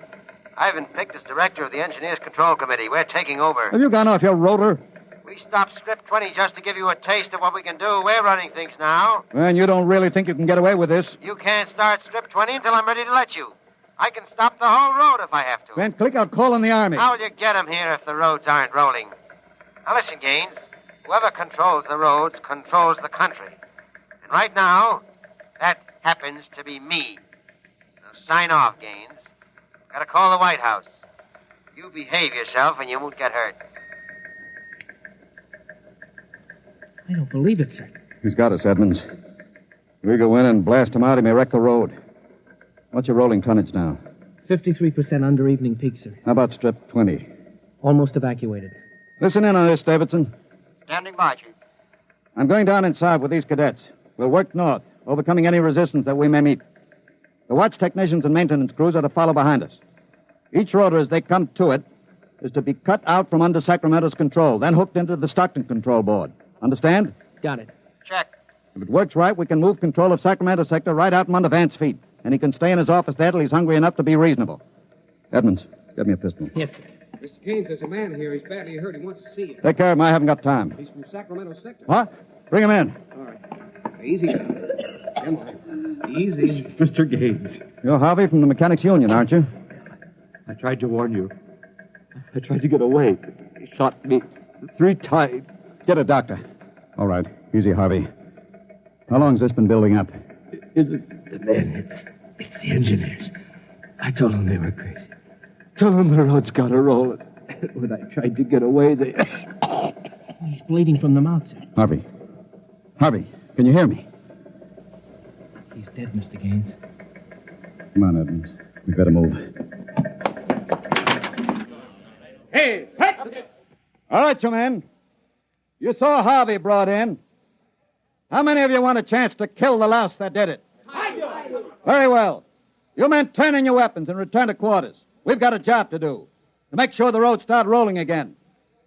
I've been picked as director of the Engineers Control Committee. We're taking over. Have you gone off your rotor? We stopped Strip 20 just to give you a taste of what we can do. We're running things now. And you don't really think you can get away with this? You can't start Strip 20 until I'm ready to let you. I can stop the whole road if I have to. Van Cleek, I'll call in the Army. How will you get 'em here if the roads aren't rolling? Now listen, Gaines. Whoever controls the roads controls the country. And right now, that happens to be me. Now sign off, Gaines. Gotta call the White House. You behave yourself and you won't get hurt. I don't believe it, sir. He's got us, Edmonds. If we go in and blast him out, he may wreck the road. What's your rolling tonnage now? 53% under evening peak, sir. How about Strip 20? Almost evacuated. Listen in on this, Davidson. Standing by, Chief. I'm going down inside with these cadets. We'll work north, overcoming any resistance that we may meet. The watch technicians and maintenance crews are to follow behind us. Each rotor, as they come to it, is to be cut out from under Sacramento's control, then hooked into the Stockton control board. Understand? Got it. Check. If it works right, we can move control of Sacramento sector right out from under Vance's feet, and he can stay in his office there till he's hungry enough to be reasonable. Edmonds, get me a pistol. Yes, sir. Mr. Gaines, there's a man here. He's badly hurt. He wants to see you. Take care of him. I haven't got time. He's from Sacramento sector. What? Bring him in. All right. Easy. Come on. Easy. Mr. Gaines. You're Harvey from the Mechanics Union, aren't you? I tried to warn you. I tried to get away. He shot me 3 times. Get a doctor. All right. Easy, Harvey. How long's this been building up? Is it the men? It's the engineers. I told them they were crazy. Told them the road's got to roll. When I tried to get away, they... He's bleeding from the mouth, sir. Harvey. Harvey, can you hear me? He's dead, Mr. Gaines. Come on, Edmonds. We better move. Hey! All right, you men. You saw Harvey brought in. How many of you want a chance to kill the louse that did it? Very well. You men turn in your weapons and return to quarters. We've got a job to do, to make sure the roads start rolling again.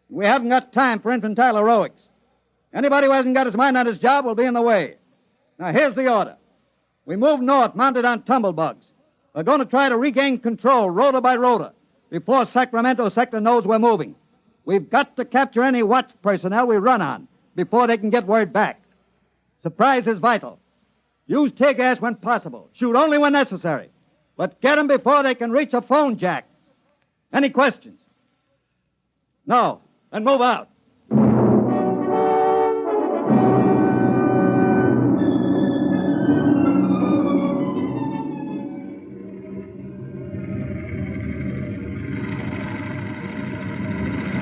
We haven't got time for infantile heroics. Anybody who hasn't got his mind on his job will be in the way. Now, here's the order. We move north, mounted on tumblebugs. We're going to try to regain control, rotor by rotor, before Sacramento sector knows we're moving. We've got to capture any watch personnel we run on before they can get word back. Surprise is vital. Use tear gas when possible. Shoot only when necessary. But get them before they can reach a phone jack. Any questions? No. Then move out.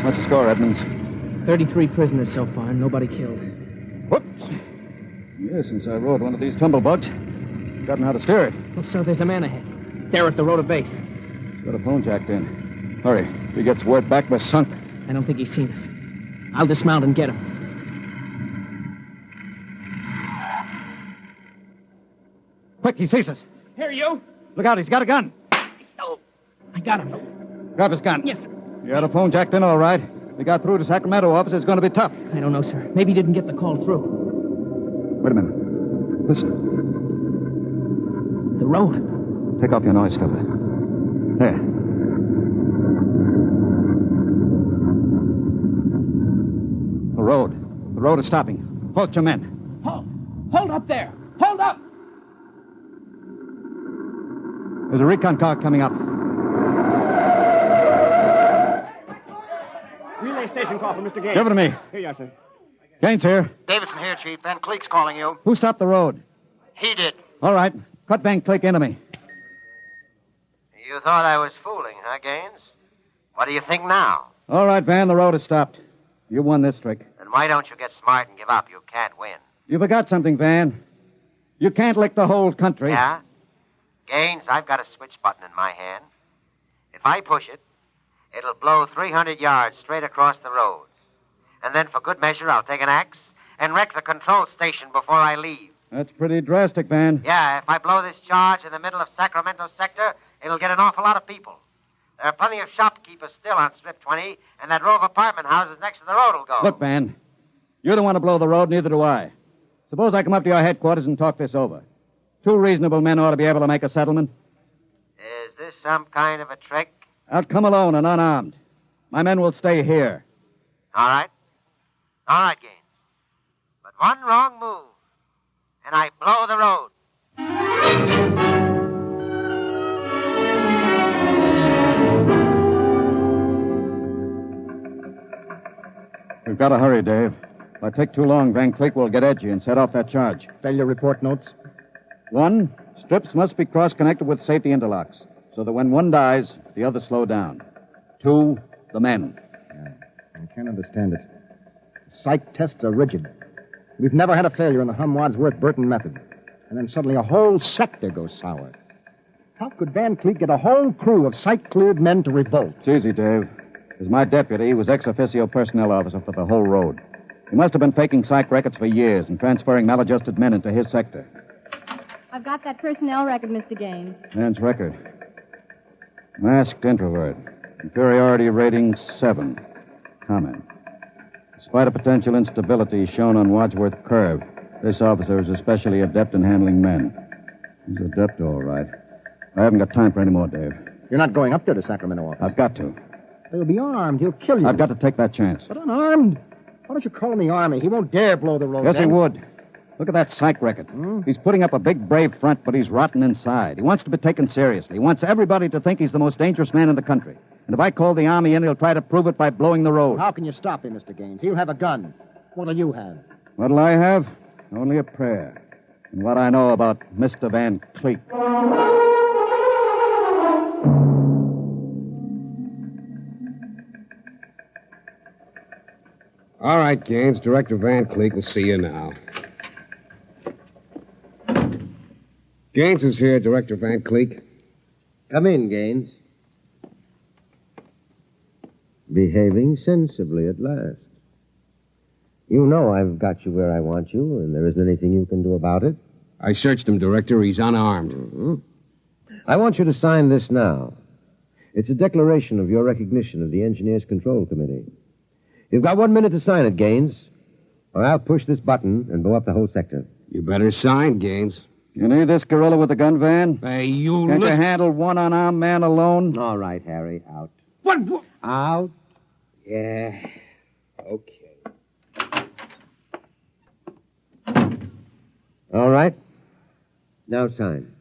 What's the score, Edmonds? 33 prisoners so far, nobody killed. Whoops. Yes, since I rode one of these tumblebugs. Forgotten how to steer it. Oh, sir, there's a man ahead. There at the rotor base. He's got a phone jacked in. Hurry. If he gets word back, we're sunk. I don't think he's seen us. I'll dismount and get him. Quick, he sees us. Here, you. Look out, he's got a gun. Oh, I got him. Grab his gun. Yes, sir. You had a phone jacked in all right. We got through to Sacramento office. It's going to be tough. I don't know, sir. Maybe he didn't get the call through. Wait a minute. Listen. The road. Take off your noise filter. There. The road. The road is stopping. Halt your men. Halt! Hold up there! Hold up! There's a recon car coming up. Relay station call for Mr. Gaines. Give it to me. Here you are, sir. Gaines here. Davidson here, Chief. Van Cleek's calling you. Who stopped the road? He did. All right. Cut Van Cleek into me. You thought I was fooling, huh, Gaines? What do you think now? All right, Van, the road is stopped. You won this trick. Then why don't you get smart and give up? You can't win. You forgot something, Van. You can't lick the whole country. Yeah? Gaines, I've got a switch button in my hand. If I push it, it'll blow 300 yards straight across the roads. And then, for good measure, I'll take an axe and wreck the control station before I leave. That's pretty drastic, Van. Yeah, if I blow this charge in the middle of Sacramento sector, it'll get an awful lot of people. There are plenty of shopkeepers still on Strip 20, and that row of apartment houses next to the road will go. Look, Van, you don't want to blow the road, neither do I. Suppose I come up to your headquarters and talk this over. Two reasonable men ought to be able to make a settlement. Is this some kind of a trick? I'll come alone and unarmed. My men will stay here. All right. All right, Gaines. But one wrong move, and I blow the road. We've got to hurry, Dave. If I take too long, Van Cleek will get edgy and set off that charge. Failure report notes? 1, strips must be cross-connected with safety interlocks, so that when one dies, the others slow down. 2, the men. I can't understand it. Psych tests are rigid. We've never had a failure in the Hum-Wadsworth-Burton method. And then suddenly a whole sector goes sour. How could Van Cleek get a whole crew of psych-cleared men to revolt? It's easy, Dave. As my deputy, he was ex-officio personnel officer for the whole road. He must have been faking psych records for years and transferring maladjusted men into his sector. I've got that personnel record, Mr. Gaines. Man's record. Masked introvert. Inferiority rating 7. Comment. Despite a potential instability shown on Wadsworth Curve, this officer is especially adept in handling men. He's adept, all right. I haven't got time for any more, Dave. You're not going up there to Sacramento office. I've got to. They'll be armed. He'll kill you. I've got to take that chance. But unarmed? Why don't you call in the Army? He won't dare blow the road. Yes, he would. Look at that psych record. He's putting up a big, brave front, but he's rotten inside. He wants to be taken seriously. He wants everybody to think he's the most dangerous man in the country. And if I call the Army in, he'll try to prove it by blowing the road. How can you stop him, Mr. Gaines? He'll have a gun. What'll you have? What'll I have? Only a prayer. And what I know about Mr. Van Cleek. All right, Gaines. Director Van Cleek will see you now. Gaines is here, Director Van Cleek. Come in, Gaines. Behaving sensibly at last. You know I've got you where I want you, and there isn't anything you can do about it. I searched him, Director. He's unarmed. Mm-hmm. I want you to sign this now. It's a declaration of your recognition of the Engineers Control Committee. You've got 1 minute to sign it, Gaines, or I'll push this button and blow up the whole sector. You better sign, Gaines. You need this gorilla with the gun, Van? Hey, you Can't you handle one unarmed man alone? All right, Harry, out. What? Out? Yeah. Okay. All right. Now sign.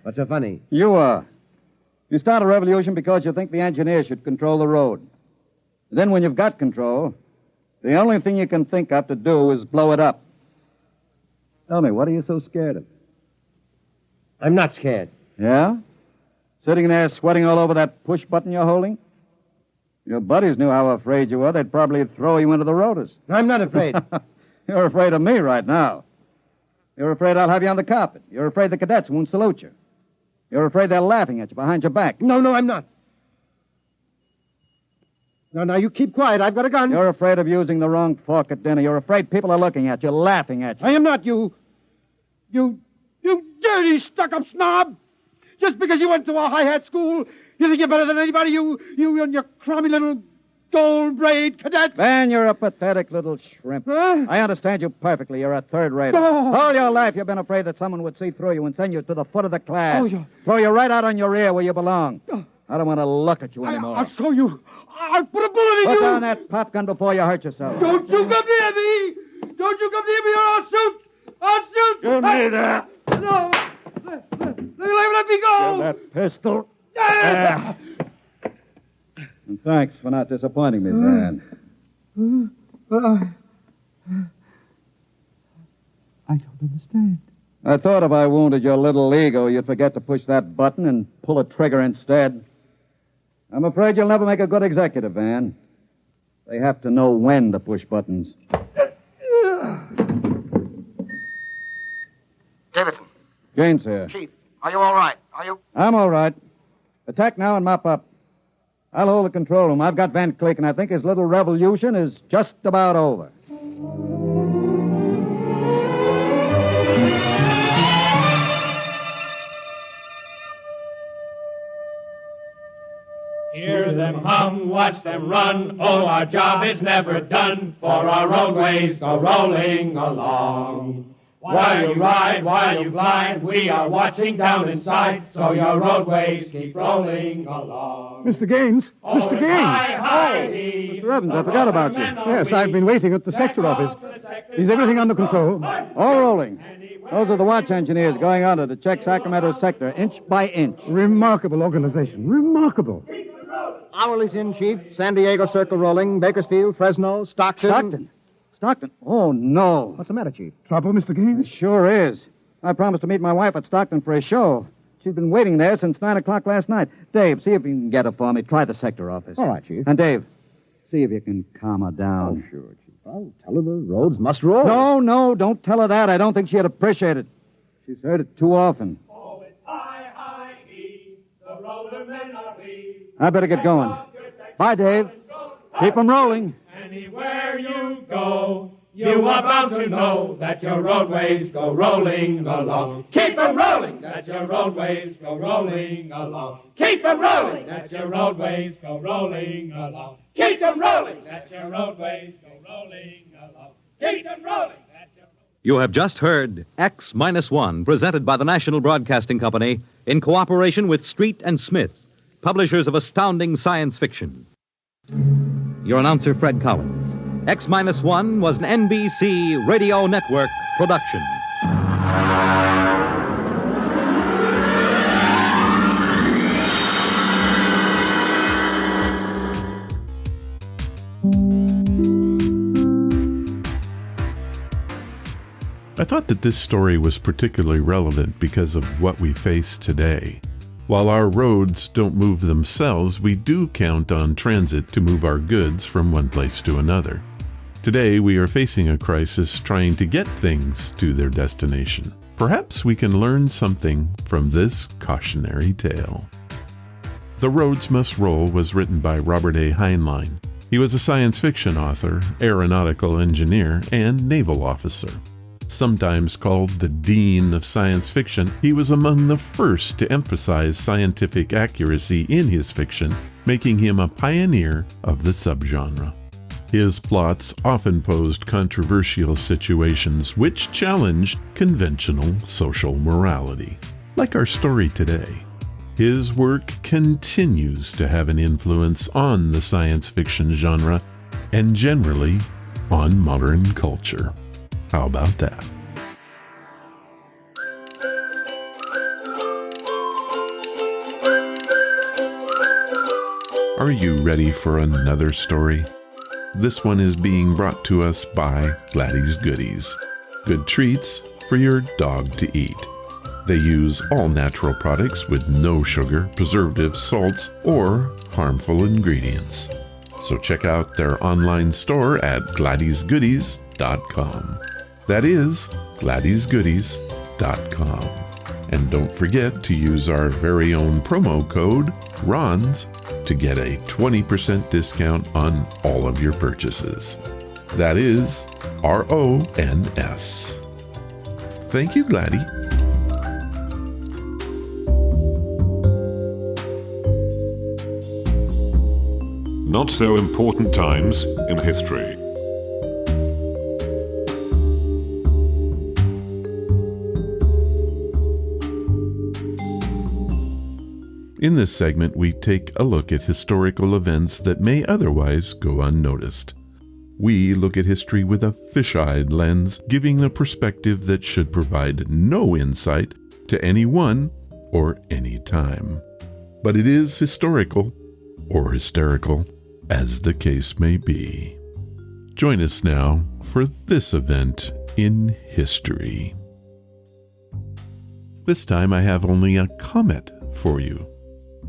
What's so funny? You are. You start a revolution because you think the engineer should control the road. Then when you've got control, the only thing you can think of to do is blow it up. Tell me, what are you so scared of? I'm not scared. Yeah? Sitting there sweating all over that push button you're holding? Your buddies knew how afraid you were. They'd probably throw you into the rotors. I'm not afraid. You're afraid of me right now. You're afraid I'll have you on the carpet. You're afraid the cadets won't salute you. You're afraid they're laughing at you behind your back. No, I'm not. Now, you keep quiet. I've got a gun. You're afraid of using the wrong fork at dinner. You're afraid people are looking at you, laughing at you. I am not, you dirty, stuck-up snob. Just because you went to a high-hat school, you think you're better than anybody, you and your crummy little gold-braid cadets. Van, you're a pathetic little shrimp. Huh? I understand you perfectly. You're a third-rater. Oh. All your life you've been afraid that someone would see through you and send you to the foot of the class. Oh, yeah. Throw you right out on your ear where you belong. I don't want to look at you anymore. I'll show you. I'll put a bullet in Put you. down that pop gun before you hurt yourself. Don't you come near me. Don't you come near me or I'll shoot. I'll shoot. Give me that. No. Let me go. Give that pistol. And thanks for not disappointing me, Van. I don't understand. I thought if I wounded your little ego, you'd forget to push that button and pull a trigger instead. I'm afraid you'll never make a good executive, Van. They have to know when to push buttons. Davidson. Gaines here. Chief, are you all right? Are you? I'm all right. Attack now and mop up. I'll hold the control room. I've got Van Cleek, and I think his little revolution is just about over. Hear them hum, watch them run. Oh, our job is never done, for our roadways go rolling along. While you ride, while you glide, we are watching down inside, so your roadways keep rolling along. Mr. Gaines. Mr. Gaines. Mr. Evans, I forgot about you. Yes, I've been waiting at the sector office. Is everything under control? All rolling. Those are the watch engineers going under to check Sacramento's sector inch by inch. Remarkable organization. Remarkable. Hourly's in, Chief. San Diego Circle rolling. Bakersfield, Fresno, Stockton. Stockton? Oh, no. What's the matter, Chief? Trouble, Mr. Gaines? It sure is. I promised to meet my wife at Stockton for a show. She's been waiting there since 9 o'clock last night. Dave, see if you can get her for me. Try the sector office. All right, Chief. And Dave, see if you can calm her down. Oh, sure, Chief. I'll tell her the roads must roll. No, don't tell her that. I don't think she'd appreciate it. She's heard it too often. Oh, it's high, high, E, the roller men are we. I better get going. Bye, Dave. Keep them rolling. Anywhere you go, you are bound to know that your roadways go rolling along. Keep them rolling, that your roadways go rolling along. Keep them rolling, that your roadways go rolling along. Keep them rolling, that your roadways go rolling along. Keep them rolling. You have just heard X-1, presented by the National Broadcasting Company in cooperation with Street and Smith, publishers of Astounding Science Fiction. Your announcer, Fred Collins. X-1 was an NBC Radio Network production. I thought that this story was particularly relevant because of what we face today. While our roads don't move themselves, we do count on transit to move our goods from one place to another. Today, we are facing a crisis trying to get things to their destination. Perhaps we can learn something from this cautionary tale. The Roads Must Roll was written by Robert A. Heinlein. He was a science fiction author, aeronautical engineer, and naval officer. Sometimes called the Dean of Science Fiction, he was among the first to emphasize scientific accuracy in his fiction, making him a pioneer of the subgenre. His plots often posed controversial situations which challenged conventional social morality, like our story today. His work continues to have an influence on the science fiction genre and generally on modern culture. How about that? Are you ready for another story? This one is being brought to us by Gladys Goodies. Good treats for your dog to eat. They use all natural products with no sugar, preservatives, salts, or harmful ingredients. So check out their online store at GladysGoodies.com. GladysGoodies.com. That is GladysGoodies.com. And don't forget to use our very own promo code, RONS, to get a 20% discount on all of your purchases. That is RONS. Thank you, Gladys. Not so important times in history. In this segment, we take a look at historical events that may otherwise go unnoticed. We look at history with a fish-eyed lens, giving a perspective that should provide no insight to anyone or any time. But it is historical, or hysterical, as the case may be. Join us now for this event in history. This time I have only a comet for you.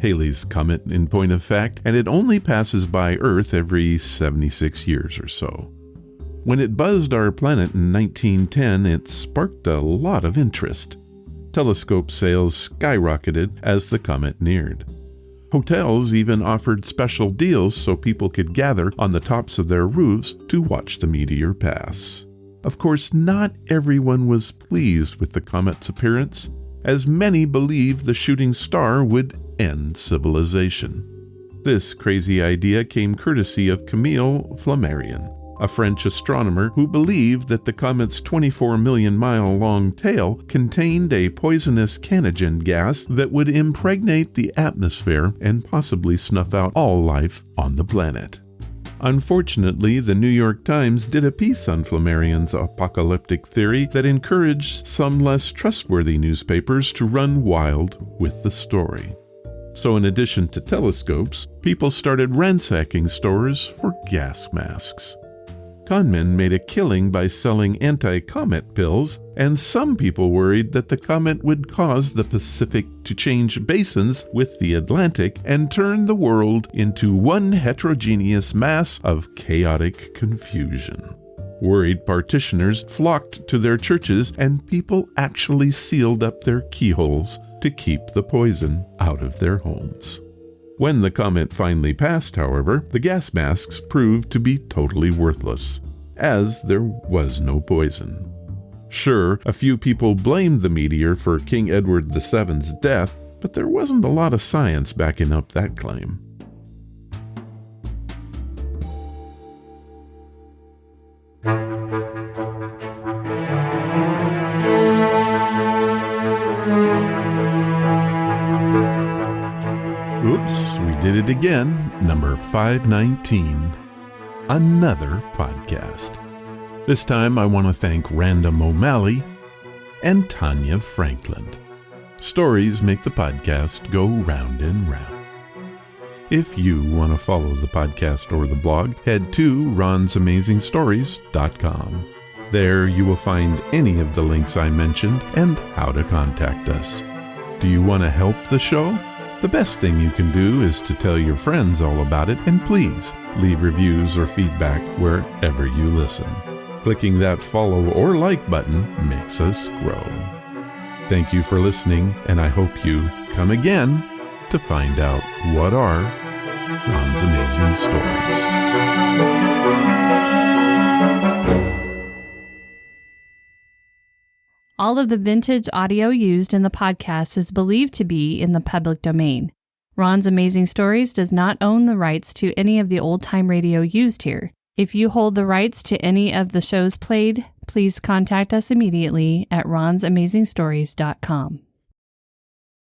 Halley's Comet, in point of fact, and it only passes by Earth every 76 years or so. When it buzzed our planet in 1910, it sparked a lot of interest. Telescope sales skyrocketed as the comet neared. Hotels even offered special deals so people could gather on the tops of their roofs to watch the meteor pass. Of course, not everyone was pleased with the comet's appearance, as many believed the shooting star would end civilization. This crazy idea came courtesy of Camille Flammarion, a French astronomer who believed that the comet's 24 million mile long tail contained a poisonous canogen gas that would impregnate the atmosphere and possibly snuff out all life on the planet. Unfortunately, the New York Times did a piece on Flammarion's apocalyptic theory that encouraged some less trustworthy newspapers to run wild with the story. So in addition to telescopes, people started ransacking stores for gas masks. Conmen made a killing by selling anti-comet pills, and some people worried that the comet would cause the Pacific to change basins with the Atlantic and turn the world into one heterogeneous mass of chaotic confusion. Worried partitioners flocked to their churches, and people actually sealed up their keyholes to keep the poison out of their homes. When the comet finally passed, however, the gas masks proved to be totally worthless, as there was no poison. Sure, a few people blamed the meteor for King Edward VII's death, but there wasn't a lot of science backing up that claim. Oops, we did it again. Number 519. Another podcast. This time I want to thank Random O'Malley and Tanya Franklin. Stories make the podcast go round and round. If you want to follow the podcast or the blog, head to ronsamazingstories.com. There you will find any of the links I mentioned and how to contact us. Do you want to help the show? The best thing you can do is to tell your friends all about it, and please leave reviews or feedback wherever you listen. Clicking that follow or like button makes us grow. Thank you for listening, and I hope you come again to find out what are Ron's Amazing Stories. All of the vintage audio used in the podcast is believed to be in the public domain. Ron's Amazing Stories does not own the rights to any of the old-time radio used here. If you hold the rights to any of the shows played, please contact us immediately at ronsamazingstories.com.